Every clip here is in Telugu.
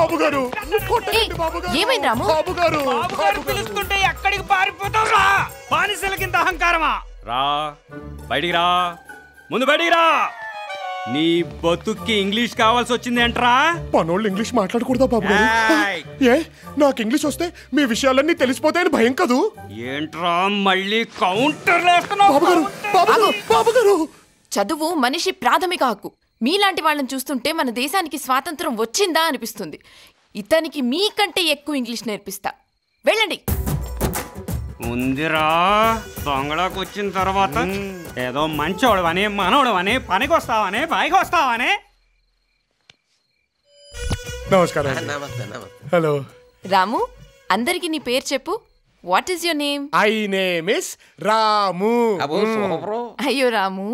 బాబు గారు ఏమైంది రాము? బాబు గారు పిలుస్తుంటే ఎక్కడికి పారిపోతావురా? బానిసలకింత అహంకారమా? రా బయటికి రా, ముందు బయటికి రా. నీ బతుక్కి ఇంగ్లీష్ కావాల్సి వచ్చింది ఏంట్రా? పనోళ్ళు ఇంగ్లీష్ మాట్లాడకూడదా బాబు గారు? ఏ నాకు ఇంగ్లీష్ వస్తే మీ విషయాలన్నీ తెలిసిపోతాయని భయం కదూ? ఏంట్రా మళ్ళీ కౌంటర్ బాబు గారు, చదువు మనిషి ప్రాథమిక హక్కు. మీలాంటి వాళ్ళని చూస్తుంటే మన దేశానికి స్వాతంత్రం వచ్చిందా అనిపిస్తుంది. ఇతనికి మీకంటే ఎక్కువ ఇంగ్లీష్ నేర్పిస్తా. వెళ్ళండి. ఉందిరా, దొంగలోకి వచ్చిన తర్వాత ఏదో మంచోడవని మనోడవని పనికి వస్తావని పైకి వస్తావని. నమస్కారం. హలో రాము, అందరికి నీ పేరు చెప్పు. What is your name? I name is Ramu. అయ్యో రాము,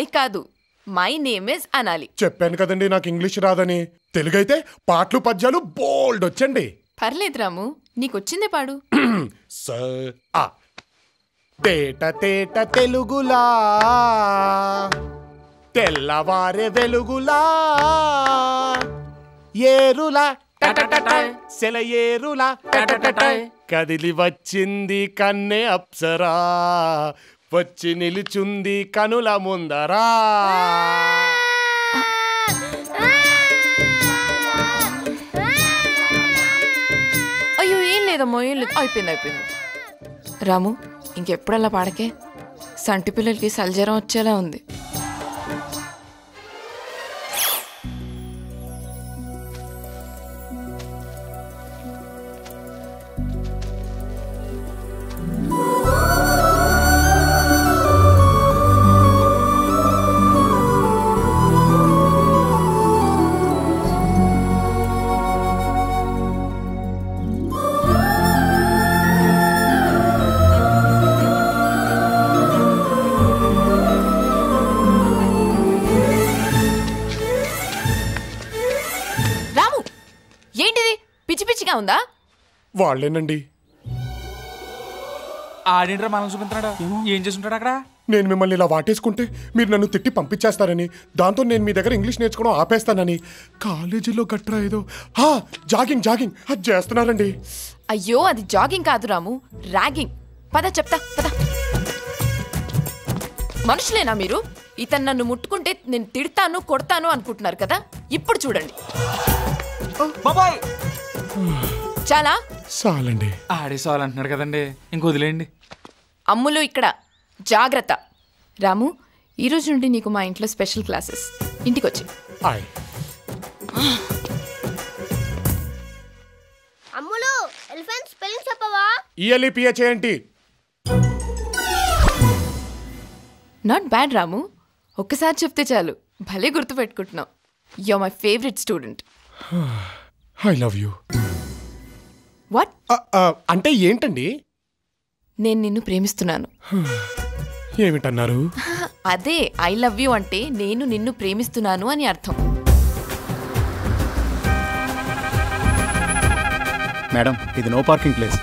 ఐ కాదు, మై నేమ్ ఇస్ అనాలి. చెప్పాను కదండి నాకు ఇంగ్లీష్ రాదని. తెలుగైతే పాటలు పద్యాలు బోల్డ్ వచ్చండి. పర్లేదు రాము, నీకొచ్చిందే పాడు. తేట తేట తెలుగులా తెల్లవారే వెలుగులా ఏరులా సెలయేరులా కదిలి వచ్చింది కన్నె అప్సరా, వచ్చి నిలుచుంది కనుల ముందరా. అయ్యో ఏం లేదమ్మో, ఏం లేదు, అయిపోయింది. రాము, ఇంకెప్పుడల్లా పాడకే. సంటి పిల్లలకి సల్జరం వచ్చేలా ఉంది. ఉందా? వాళ్ళేనండి. ఆడిండ్రా మనం చూపించాడా? ఏం చేస్తుంటాడు అక్కడ? నేను మిమ్మల్ని ఇలా వాటేసుకుంటే మీరు నన్ను తిట్టి పంపించేస్తారని, దాంతో నేను మీ దగ్గర ఇంగ్లీష్ నేర్చుకోవడం ఆపేస్తానని కాలేజీలో గట్రా ఏదో జాగింగ్ అది చేస్తున్నారండి. అయ్యో, అది జాగింగ్ కాదు రాము, ర్యాగింగ్. పద చెప్తా, పద. మనుషులేనా మీరు? ఇతను నన్ను ముట్టుకుంటే నేను తిడతాను కొడతాను అనుకుంటున్నారు కదా, ఇప్పుడు చూడండి. చాలండి. ఆడేసాలంటున్నాడు కదండి, ఇంక వదిలేయండి. అమ్ములు ఇక్కడ జాగ్రత్త. రాము, ఈ రోజు నుండి నీకు మా ఇంట్లో స్పెషల్ క్లాసెస్. ఇంటికొచ్చి అమ్ములు ఎలిఫెంట్ స్పెల్లింగ్ చెప్పవా? ELEPH ఏంటి? నాట్ బ్యాడ్ రాము, ఒక్కసారి చెప్తే చాలు, భలే గుర్తుపెట్టుకుంటున్నావు. You are my favourite student. I love you. What? అంటే ఏంటండి? నేను నిన్ను ప్రేమిస్తున్నాను. ఏమిటన్నారు? అదే ఐ లవ్ యూ అంటే నేను నిన్ను ప్రేమిస్తున్నాను అని అర్థం. మేడం, ఇది నో పార్కింగ్ ప్లేస్.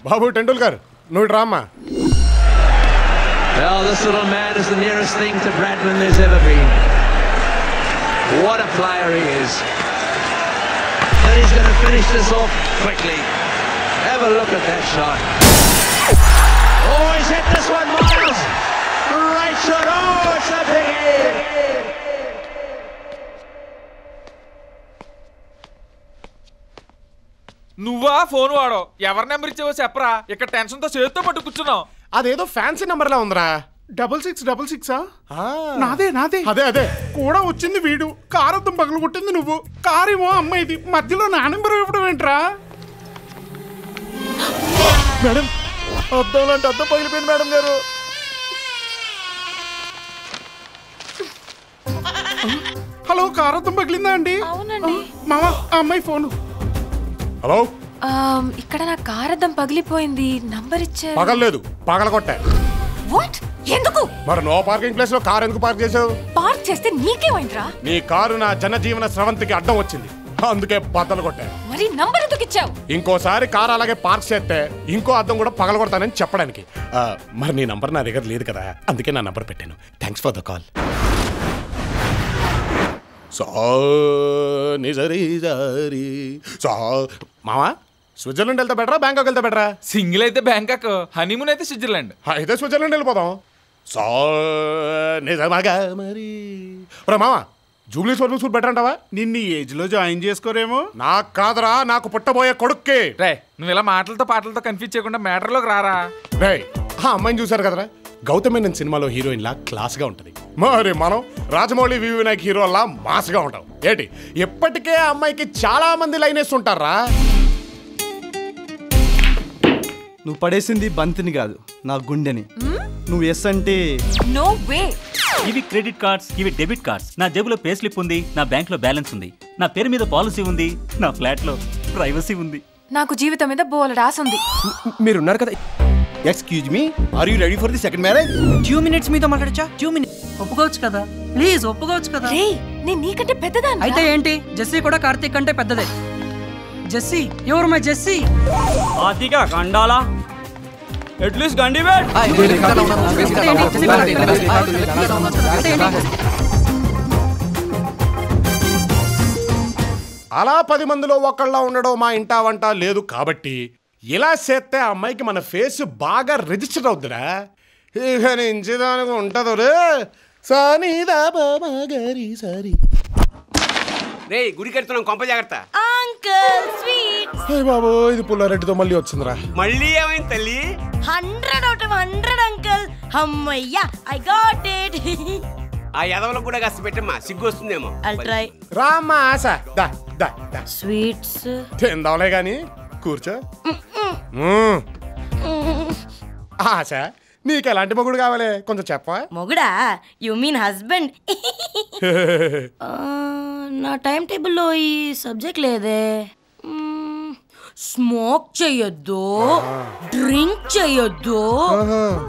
బాబు టెండూల్కర్, నువ్వు drama. Well, this little man is the nearest thing to Bradman there's ever been. What a player he is. And he's going to finish this off quickly. Have a look at that shot. Oh, he's hit this one, Miles. Great shot. Oh, it's a big hit. నువ్వా ఫోన్ వాడో? ఎవరి నెంబర్ ఇచ్చావో చెప్పరా, ఇక్కడ టెన్షన్ తో చేతితో పట్టు కూర్చున్నావు. అదేదో ఫ్యాన్సీ నంబర్ లా ఉందిరా. 6666 నాదే అదే కూడా వచ్చింది వీడు. కారు అద్దం పగలు కొట్టింది నువ్వు. కారేమో అమ్మాయిది, మధ్యలో నా నెంబర్ ఇవ్వడం ఏంట్రా? మేడం, అద్దం లాంటి అద్దం పగిలిపోయింది మేడం గారు. హలో, కారు అద్దం పగిలిందా అండి? మామ, ఆ అమ్మాయి ఫోను. హలో, ఇక్కడ నా కారు అద్దం పగిలిపోయింది, నంబర్ ఇచ్చారు. పగలలేదు, పగలగొట్టా. వాట్? ఎందుకు? మరి నో పార్కింగ్ ప్లేస్ లో కారు ఎందుకు పార్క్ చేసావు? పార్క్ చేస్తే నీకేమైందిరా? నీ కారు నా జనజీవన స్రవంతికి అడ్డం వచ్చింది. అందుకే బద్దలు కొట్టా. మరి నంబర్ ఎందుకు ఇచ్చావు? ఇంకోసారి కారు అలాగే పార్క్ చేస్తే ఇంకో అద్దం కూడా పగలగొడతానని చెప్పడానికి. మరి నీ నంబర్ నా దగ్గర లేదు కదా, అందుకే నా నంబర్ పెట్టాను. Thanks for the call. మావా, స్విట్జర్లాండ్ వెళ్తే బెటరా బ్యాంకాక్ వెళ్తే బెటరా? సింగిల్ అయితే బ్యాంకాక్, హనీమూన్ అయితే స్విట్జర్లాండ్. అయితే స్విట్జర్లాండ్ వెళ్ళిపోదాం. నిజమాగా మరి మావా, జూబ్లీ స్వర్గ స్కూల్ బెటర్ అంటావా? నిన్ను ఏజ్ లో జాయిన్ చేసుకోరేమో. నాకు కాదురా, నాకు పుట్టబోయే కొడుక్కి. రే, నువ్వు ఇలా మాటలతో పాటలతో కన్ఫ్యూజ్ చేయకుండా మ్యాటర్లోకి రారా. రే, ఆ అమ్మాయిని చూసారు కదరా, గౌతమ్ మేనన్ సినిమాలో హీరోయిన్ లా క్లాస్ గా ఉంటది. మరి మనం రాజమౌళి వి వినాయక్ హీరోలా మాస్ గా ఉంటాం. ఏంటి, ఎప్పటికే ఆ అమ్మాయికి చాలా మంది లైన్ వేస్తుంటారా? నువ్వు పడేసింది బంతిని కాదు, నా గుండెని. నువ్వు ఎస్ అంటే నో వే. ఇవి క్రెడిట్ కార్డ్స్, ఇవి డెబిట్ కార్డ్స్. నా జేబులో పే స్లిప్ ఉంది, నా బ్యాంక్ లో బ్యాలెన్స్ ఉంది, నా పేరు మీద పాలసీ ఉంది, నా ఫ్లాట్ లో ప్రైవసీ ఉంది. నాకు జీవితం మీద బోల రాసుంది. మీరున్నారు కదా. Excuse me, are you ready for the second marriage? 2 minutes మీతో మాట్లాడచ్చా? 2 minutes ఒప్పుకోవచ్చు కదా, ప్లీజ్ ఒప్పుకోవచ్చు కదా. నేను నీకంటే పెద్దదాన్ని. అయితే ఏంటి, జెస్సీ కూడా కార్తీక్ కంటే పెద్దదే. జెస్సీ, ఎవరు my Jessie? ఆతిగా గండాలా, at least Gandi wait. అలా 10 మందిలో ఒకళ్ళ ఉండడం మా ఇంటా వంట లేదు కాబట్టి ఇలా చేస్తే ఆ అమ్మాయికి మన ఫేస్ బాగా రిజిస్టర్ అవుద్దిరా. ఇక నుంచి దానికి ఉంటదు రే. రే, గుడి కడుతున్నాం, కొంప జాగ్రత్త. Uncle sweet. బాబు, ఇది పుల్లారెడ్డితో మళ్ళీ వచ్చిందిరా. మళ్ళీ ఏమైంది తల్లి? 100 out of 100 అంకుల్. అమ్మయ్యా, ఐ గాట్ ఇట్. ఆ యదవలకు కూడా కాస్త పెట్టమ్మా, సిగ్గు వస్తుందేమో. I'll try. రామ్మా ఆశ, దా దా దా. స్వీట్స్ తిందాంలే గాని కూర్చో. ఆశ, నీకు ఎలాంటి మొగుడు కావాలి కొంచెం చెప్పా? మొగుడా? You mean husband? నా టైం టేబుల్లో ఈ సబ్జెక్ట్ లేదే. స్మోక్ చెయ్యొద్దు, డ్రింక్ చెయ్యొద్దు,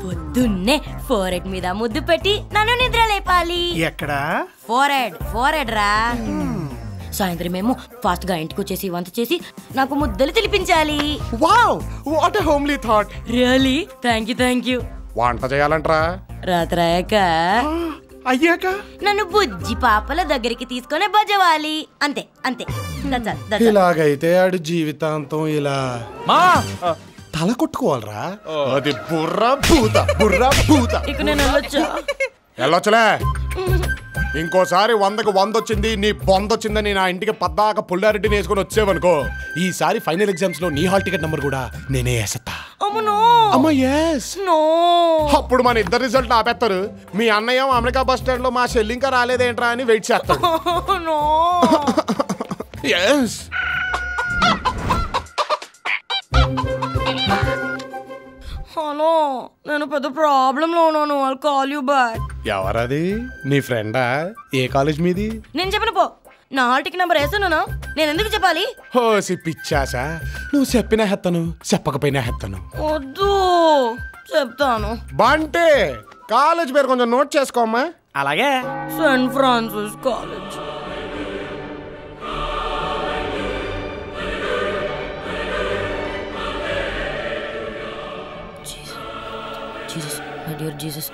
పొద్దున్నే ఫోరెడ్ మీద ముద్దు పెట్టి నన్ను నిద్ర లేపాలి. ఎక్కడా? ఫోరెడ్ రా. సాయంత్రం మేము ఫాస్ట్ గా ఇంటికి వచ్చేసి వంట చేసి నాకు ముద్దలు తినిపించాలి. Wow, what a homely thought. Really? Thank you. వంట చేయాలంట్రా? రాత్రి అయ్యాక నన్ను బుజ్జి పాపల దగ్గరికి తీసుకొని బజవాలి. అంతే. ఇలాగైతే ఆడు జీవితాంతం ఇలా తల కొట్టుకోవాలరా. అది బుర్ర భూత. ఇక నేను వెళ్ళొచ్చలే. ఇంకోసారి 100కి 100 వచ్చింది, నీ బొందొచ్చిందని నా ఇంటికి పద్దాక పుల్లారెడ్డిని వేసుకొని వచ్చేవనుకో, ఈసారి ఫైనల్ ఎగ్జామ్స్ లో నీ హాల్ టికెట్ నంబర్ కూడా నేనే వేస్తా. అప్పుడు మన ఇద్దరు రిజల్ట్ ఆపేస్తారు. మీ అన్నయ్య అమెరికా బస్ స్టాండ్ లో మా షెల్ ఇంకా రాలేదేంట్రా అని వెయిట్ చేస్తాడు. హలో, నేను పెద్ద ప్రాబ్లంలో ఉన్నాను. I'll call you back. ఎవరది? నీ ఫ్రెండా? ఏ కాలేజ్ మీది? నేను చెప్పను పో. నా హాల్ టికెట్ నెంబర్ వేస్తున్నాను, నేను ఎందుకు చెప్పాలి? హోసి పిచ్చాసా, నువ్వు చెప్పినా హెత్తను, చెప్పకపోయినా హెత్తను. వద్దు, చెప్తాను. బంటే, కాలేజ్ పేరు కొంచెం నోట్ చేసుకోమ్మా. అలాగే. Saint Francis college. Jesus, my dear Jesus,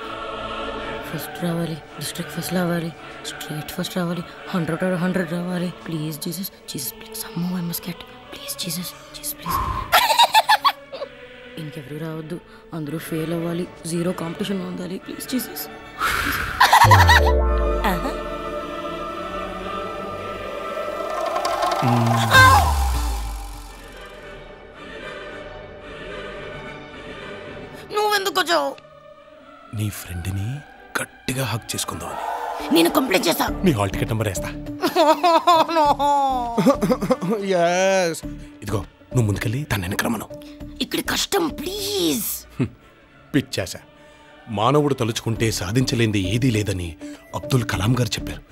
first రావాలి, డిస్ట్రిక్ట్ ఫస్ట్ రావాలి, స్ట్రేట్ ఫస్ట్ రావాలి, 100 రావాలి. ప్లీజ్ జీసస్, ప్లీజ్ సమ్మో I must get. Please Jesus, please. ఇంకెవరు రావద్దు, అందరూ ఫెయిల్ అవ్వాలి, 0 కాంపిటీషన్ ఉండాలి. Please Jesus. నువ్వెందుకు వచ్చావు? నీ ఫ్రెండ్ని గట్టిగా హక్ చేసుకుందామని. నేను కంప్లైంట్ చేస్తా. నీ హాల్ టికెట్ నెంబర్ వేస్తా. ఇదిగో, నువ్వు ముందుకెళ్ళి తన వెనక్రమను. ఇక్కడ కష్టం, ప్లీజ్. పిచ్చాసా, మానవుడు తలుచుకుంటే సాధించలేంది ఏదీ లేదని అబ్దుల్ కలాం గారు చెప్పారు.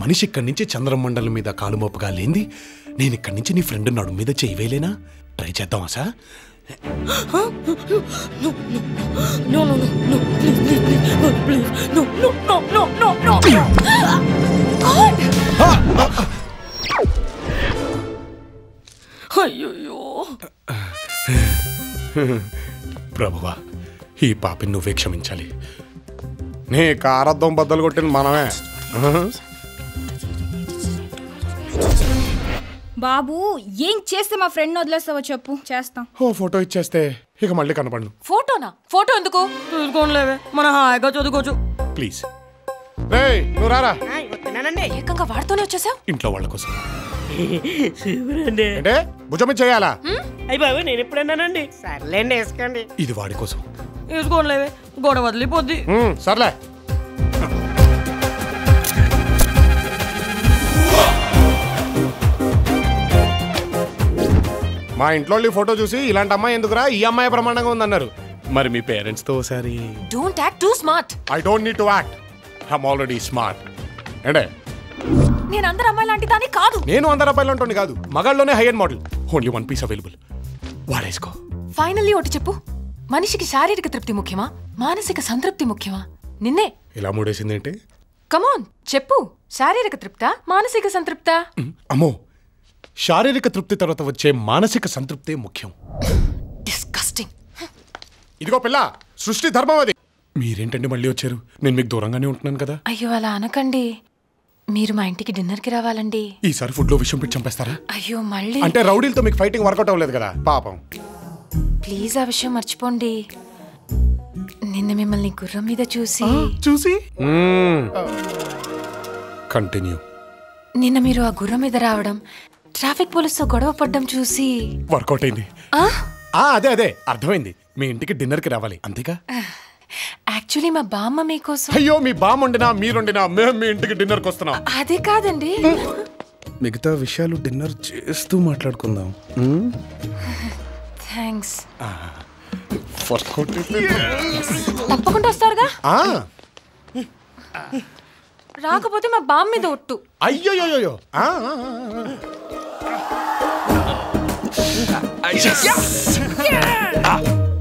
మనిషి ఇక్కడి నుంచి చంద్రమండలం మీద కాలుమోపగా లేంది, నేను ఇక్కడి నుంచి నీ ఫ్రెండ్ నడు మీద చేయవేలేనా? ట్రై చేద్దాం ఆశా. ప్రభువా, ఈ పాపిని నువ్వే క్షమించాలి. నీ కారద్దం బద్దలు కొట్టింది మనమే. బాబు ఏం చేస్తే మా ఫ్రెండ్ వదిలేస్తావో చెప్పు, చేస్తాం. ఓ ఫోటో ఇచ్చేస్తే ఇక మళ్ళీ కనపడను. ఫోటోనా? ఫోటో ఎందుకు? చూసుకోలేవే, మన హాయిగా చదువుకోవచ్చు. ప్లీజ్ రేయ్ నువ్వు రారా. ఏకంగా వాడుతూనే వచ్చేసావు. ఇంట్లో వాళ్ళ కోసం అంటే భుజం చేయాలా? అయ్యి బాబు నేను ఎప్పుడన్నానండి. సర్లేండి వేసుకోండి. ఇది వాడి కోసం. వేసుకోలేవే, గొడవ వదిలిపోద్ది. సర్లే. మా ఇంట్లో ఫోటో చూసి ఇలాంటి అమ్మాయి ఎందుకురా, ఈ అమ్మాయి ప్రమాణంగా ఉందన్నారు. మరి మీ పేరెంట్స్ తో ఒకసారి. Don't act two smart. I don't need to act. I'm already smart. అంటే నేను అందరు అమ్మాయి లాంటి దాన్ని కాదు. నేను అందరు అబ్బాయిలు ఉంటుంది కాదు, మగాళ్ళలోనే high end model. Only one piece available. వాడేసుకో. ఫైనల్లీ ఒకటి చెప్పు, మనిషికి శారీరక తృప్తి ముఖ్యమా, మానసిక సంతృప్తి ముఖ్యమా? నిన్నే ఇలా మూడేసిందేంటి? కమాన్ చెప్పు, శారీరక తృప్తా, మానసిక సంతృప్తా? అమ్మో, శారీరక తృప్తి తర్వాత వచ్చే మానసిక సంతృప్తే ముఖ్యం. డిస్కస్టింగ్. ఇదిగో పిల్ల, సృష్టి ధర్మం అది. మీరేంటండి మళ్ళీ వచ్చారు? నేను మీకు దూరంగానే ఉంటున్నాను కదా. అయ్యో అలా అనకండి, మీరు మా ఇంటికి డిన్నర్కి రావాలండి. ఈసారి ఫుడ్ లో విషయం పెట్టి చంపేస్తారా? అయ్యో మళ్ళీ అంటే రౌడీలతో మీకు ఫైటింగ్ వర్కౌట్ అవ్వలేదు కదా పాపం. ప్లీజ్ ఆ విషయం మర్చిపోండి. నిన్న మిమ్మల్ని గుర్రం మీద చూసి కంటిన్యూ. నిన్న మీరు ఆ గుర్రం మీద రావడం, ట్రాఫిక్ పోలీసుతో గొడవ పడ్డం చూసి వర్కౌట్ అయింది. అదే అదే అర్థమైంది. మీ ఇంటికి డిన్నర్ కి రావాలి అంతేగా? యాక్చువల్లీ మా బామ్మ మీకోసం. అయ్యో, మీ బామ్మ వండినా మీరుండినా మేము మీ ఇంటికి డిన్నర్ కి వస్తున్నాం. అదే కాదండి, మిగతా విషయాలు డిన్నర్ చేస్తూ మాట్లాడుకుందాం. థ్యాంక్స్. తప్పకుండా వస్తారుగా? రాకపోతే మా బామ్మ మీద ఒట్టు. అయ్యోయ్యో,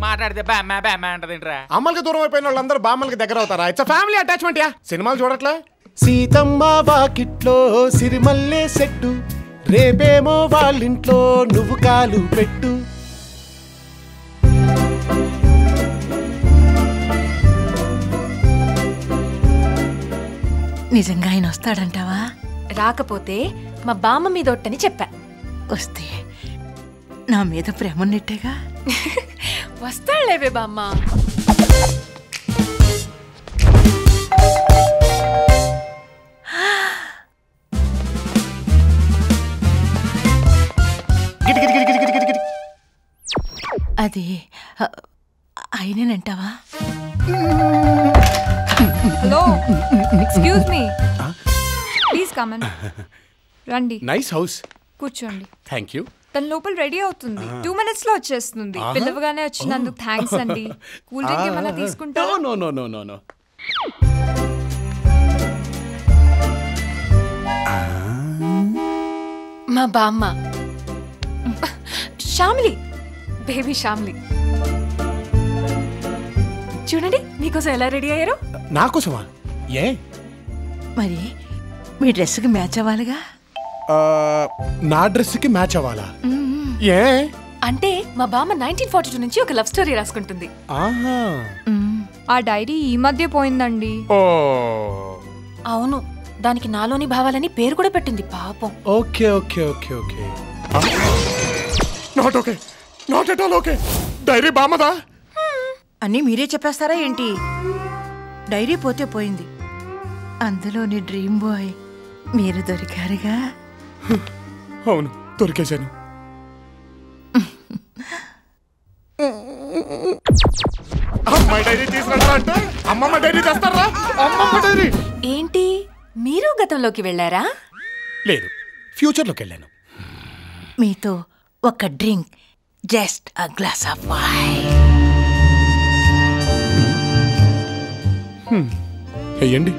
మాట్లాడితే బామ్మ అంటదేంట్రా? అమ్మలకి దూరం అయిపోయిన వాళ్ళందరూ బామ్మలకి దగ్గర అవుతారా? It's family attachment yeah. సినిమాలు చూడట్లే? సీతమ్మ వాకిట్లో సిరిమల్లే సెట్టు, రేపేమో వాళ్ళింట్లో నువ్వు కాలు పెట్టు. నిజంగా ఆయన వస్తాడంటావా? రాకపోతే మా బామ్మ మీద ఒట్టని చెప్పా. వస్తే నా మీద ప్రేమ నెట్టేగా. వస్తాడులేవే బామ్మ. అది ఆయనేనంటావా? Hello, excuse me, please come in. రండి. Nice house. కూర్చోండి. Thank you. తన లోపల రెడీ అవుతుంది, 2 minutes లో వచ్చేస్తుంది. పిల్లవగానే వచ్చినందుకు థ్యాంక్స్ అండి. కూల్ డ్రింక్ ఏమైనా తీసుకుంటారా? No no no no no. మా బామ్మ శ్యామ్లి, బేబీ శ్యామ్లి. చూడండి మీకోసం ఎలా రెడీ అయ్యారు. నాకోసమా? ఏ మరి మీ డ్రెస్కి మ్యాచ్ అవ్వాలిగా. నా డ్రెస్కి మ్యాచ్ అవ్వాలా? ఏ అంటే మా బామ్మ 1942 నుంచి ఒక లవ్ స్టోరీ రాసుకుంటుంది. ఆ డైరీ ఈ మధ్య పోయిందండి. అవును, దానికి నాలోని భావాలని పేరు కూడా పెట్టింది పాపం. Okay okay okay okay. Not okay, not at all okay. Diary బామ్మదా? అన్నీ మీరే చెప్పేస్తారా ఏంటి? డైరీ పోతే పోయింది, అందులోని డ్రీమ్ బాయ్ మీరు దొరికారుగా. అవును, దొరికేశాను. అమ్మాయి డైరీ తీసుకురా అంటే అమ్మమ్మ డైరీ తెస్తారా? అమ్మమ్మ డైరీ ఏంటి, మీరు గతంలోకి వెళ్ళారా? లేదు, ఫ్యూచర్లోకి వెళ్ళాను. మీతో ఒక drink, just a glass of wine. వెయ్యండి.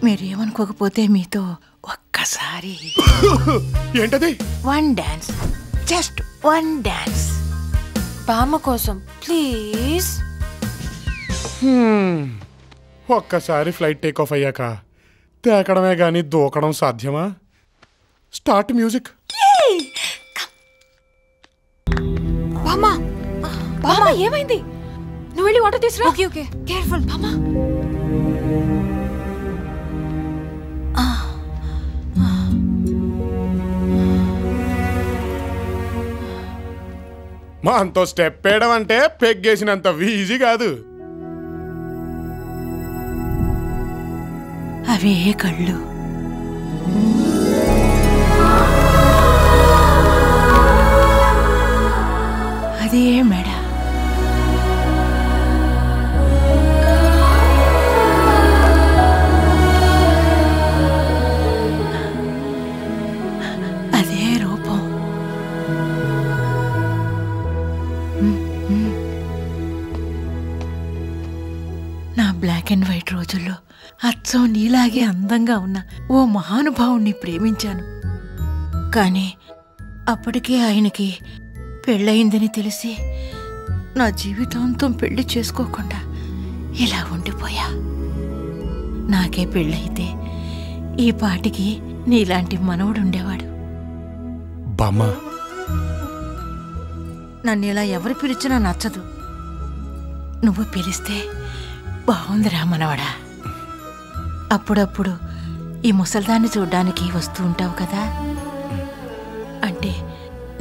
మీరేమనుకోకపోతే మీతో ఒక్కసారి. ఏంటది? 1 డాన్స్, జస్ట్ 1 డాన్స్. బామ్మ కోసం ప్లీజ్. ఒక్కసారి ఫ్లైట్ టేక్ ఆఫ్ అయ్యాక తేకడమే కానీ దూకడం సాధ్యమా? Start music. బామ్మా బామ్మా ఏమైంది? నువ్వు వెళ్ళి వాటర్ తీసురా. ఓకే ఓకే కేర్ఫుల్ బామ్మా. మా అంతో స్టెప్ వేయడం అంటే పెగ్గేసినంత ఈజీ కాదు. అవే కళ్ళు, అదే మెడ, అదే రూపం. నా బ్లాక్ అండ్ వైట్ రోజుల్లో అచ్చం నీలాగే అందంగా ఉన్న ఓ మహానుభావుణ్ణి ప్రేమించాను. కానీ అప్పటికే ఆయనకి పెళ్ళయిందని తెలిసి నా జీవితాంతం పెళ్లి చేసుకోకుండా ఇలా ఉండిపోయా. నాకే పెళ్ళయితే ఈ పాటికి నీలాంటి మనవడు ఉండేవాడు. బామ్మ, నన్ను ఇలా ఎవరు పిలిచినా నచ్చదు. నువ్వు పిలిస్తే బాగుందిరా మనవడా. అప్పుడప్పుడు ఈ ముసల్దాన్ని చూడ్డానికి వస్తూ ఉంటావు కదా, అంటే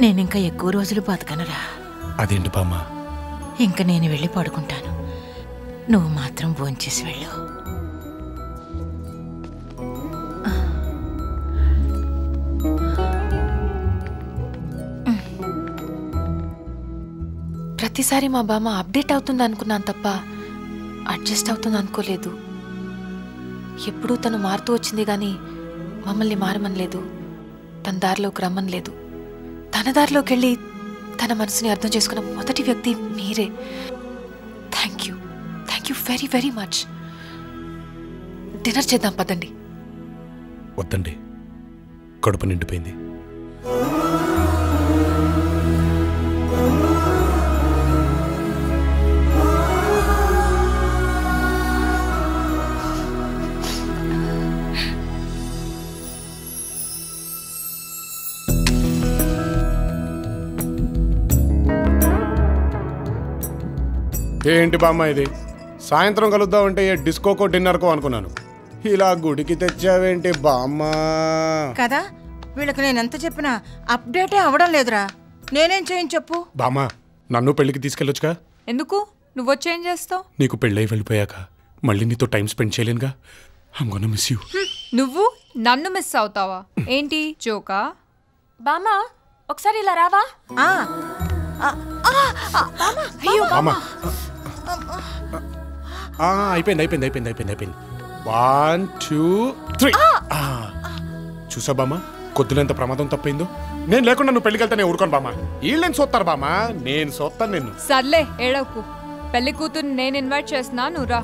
నేనింకా ఎక్కువ రోజులు బతకనురా. అదేంటి బామ్మ? ఇంక నేను వెళ్ళి పడుకుంటాను, నువ్వు మాత్రం భోంచేసి వెళ్ళు. ప్రతిసారి మా బామ్మ అప్డేట్ అవుతుంది అనుకున్నాను తప్ప అడ్జస్ట్ అవుతుంది అనుకోలేదు. ఎప్పుడూ తను మారుతూ వచ్చింది కానీ మమ్మల్ని మారమనలేదు, తన దారిలోకి రమ్మనలేదు. తన దారిలోకి వెళ్ళి తన మనసుని అర్థం చేసుకున్న మొదటి వ్యక్తి మీరే. Thank you very very much. Dinner చేద్దాం పదండి. వద్దండి, కడుపు నిండిపోయింది. ఏంటి బామ్మ ఇది? సాయంత్రం కలుద్దామంటే ఏ డిస్కోకో డిన్నర్కో అనుకున్నాను. ఇలా గుడికి తెచ్చావేంటి బామ్మ? కదా, వీళ్ళకి నేను ఎంత చెప్పినా అప్డేటే అవడం లేదురా. నేనేం చేయను చెప్పు. బామ్మ, నన్ను పెళ్లికి తీసుకెళ్ళొచ్చుగా. ఎందుకు? నువ్వు వచ్చేం చేస్తావు? నీకు పెళ్ళై వెళ్ళిపోయాక మళ్ళీ నీతో టైం స్పెండ్ చేయలేనుగా. I'm gonna miss you. నువ్వు నన్ను మిస్ అవుతావా ఏంటి? జోకా? బామ్మ ఒకసారి ఇలా రావా? అయిపోయింది. 1 2 3. చూసా బామ్మ, కొద్దులెంత ప్రమాదం తప్పైందో. నేను లేకుండా నువ్వు పెళ్లికి వెళ్తే నేను ఊరుకోను బామ్మ. వీళ్ళని చూస్తారు బామ్మ, నేను చూస్తాను నిన్ను. సర్లే ఏడవకు. పెళ్లి కూతురు నేను ఇన్వైట్ చేస్తున్నా, నువ్వు రా.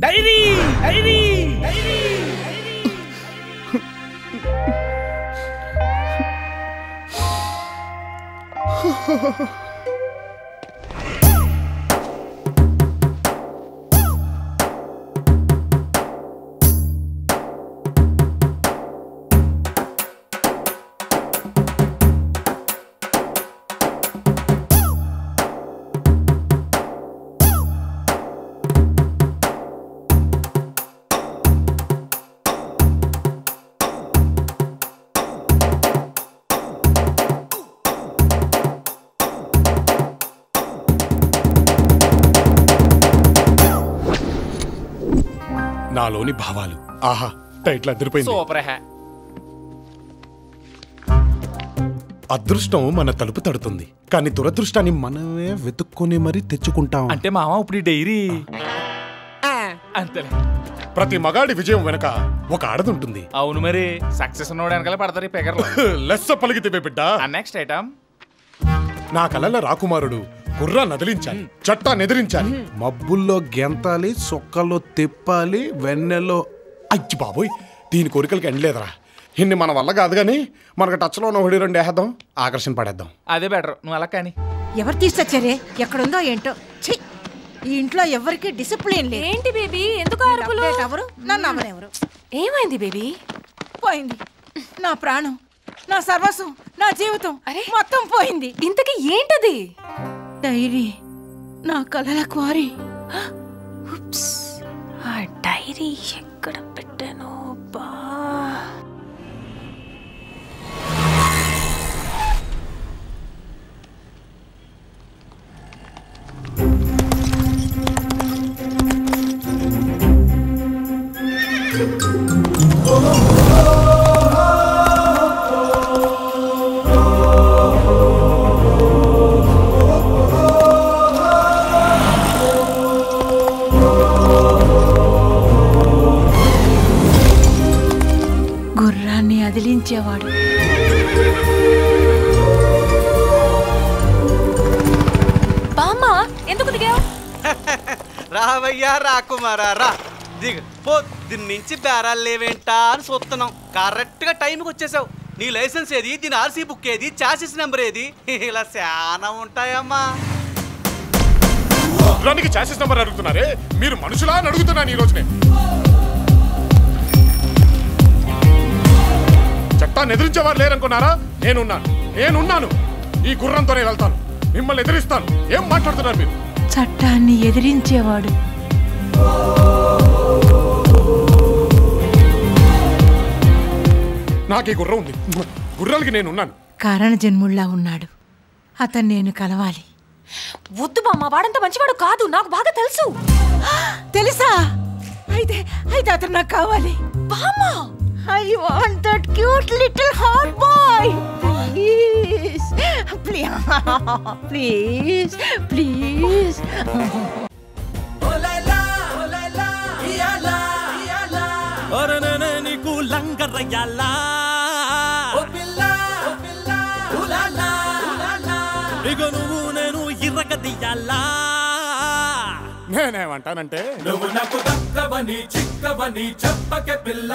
డైరీ నాలోని భావాలు ఆహా టైటిల్ అదిరిపోయింది. సూపర్ హే. అదృష్టం మన తలుపు తడుతుంది, కానీ దురదృష్టాన్ని మనమే వెతుక్కొని మరీ తెచ్చుకుంటాం. అంటే మామ ఇప్పుడు డైరీ అంతేలే. ప్రతి మగాడి విజయం వెనక ఒక ఆడది ఉంటుంది. అవును మరి, సక్సెస్ ఉన్నోడు వెనకాల పడతారు ఈ పెగర్లు. లెస్స పలికితే బిడ్డ. Next item. నా కలల రాకుమారుడు గుర్రాన్ని అదిలించాలి, చట్టాన్ని ఎదిరించాలి, మబ్బుల్లో గెంతాలి, సొక్కల్లో తిప్పాలి, వెన్నెల్లో. అయ్యి బాబోయ్, దీని కోరికలకి ఎండలేదురా. ఇన్ని మన వల్ల కాదు కానీ మనకు టచ్లో ఉన్న 1-2 వేసేద్దాం, ఆకర్షణ పడేద్దాం. అదే బెటర్, నువ్వు అలా కానీ. ఎవరు తీసుకొచ్చారే? ఎక్కడుందో ఏంటో. ఛీ, ఈ ఇంట్లో ఎవరికి డిసిప్లిన్ లేదు. ఏంటి బేబీ, ఎందుకు అరుపులు? ఎవరు? నన్ను అమ్మరెవరు? ఏమైంది బేబీ? పోయింది నా ప్రాణం, నా సర్వస్వం, నా జీవితం మొత్తం పోయింది. ఇంతకీ ఏంటది? డైరీ, నా కలల క్వారీ. ఆ డైరీ ఎక్కడ పెట్టాను? బా గుర్రాన్ని అదిలించేవాడు. బామ్మా, ఎందుకు దిగావు? రావయ్యా రాకుమారా రా, దిగు. పొద్దున్నుంచి బేరాలు లేవేంటా అని చూస్తున్నాం. కరెక్ట్గా టైంకి వచ్చేసావు. నీ లైసెన్స్ ఏది, దీని ఆర్సీ బుక్ ఏది, చాసిస్ నెంబర్ ఏది, ఇలా చాలా ఉంటాయమ్మా. గుర్రానికి చాసిస్ నెంబర్ అడుగుతున్నారే, మీరు మనుషులా అని అడుగుతున్నాను ఈ రోజునే. చట్టాన్ని ఎదిరించేవారు లేరనుకున్నారా? నేనున్నాను. ఈ గుర్రంతోనే వెళ్తాను, మిమ్మల్ని ఎదిరిస్తాను. ఏం మాట్లాడుతున్నారు మీరు? చట్టాన్ని ఎదిరించేవాడు. నాకు ఈ గుర్రం ఉంది, గుర్రాలకి నేనున్నాను. కారణ జన్ముళ్ళా ఉన్నాడు. అతను నేను కలవాలి. వద్దు బామ్మ, వాడంత మంచివాడు కాదు, నాకు బాగా తెలుసు. తెలుసా? అయితే అతను నాకు కావాలి. బామ్మ, I want that cute little hot boy. Please. ఒరననే నీకు లంగరయ్యాలా, ఇక నువ్వు నేను ఇర్రగదీయాలా. నేనేమంటానంటే, నువ్వు నాకు దక్కవని చిక్కవని చెప్పకే పిల్ల,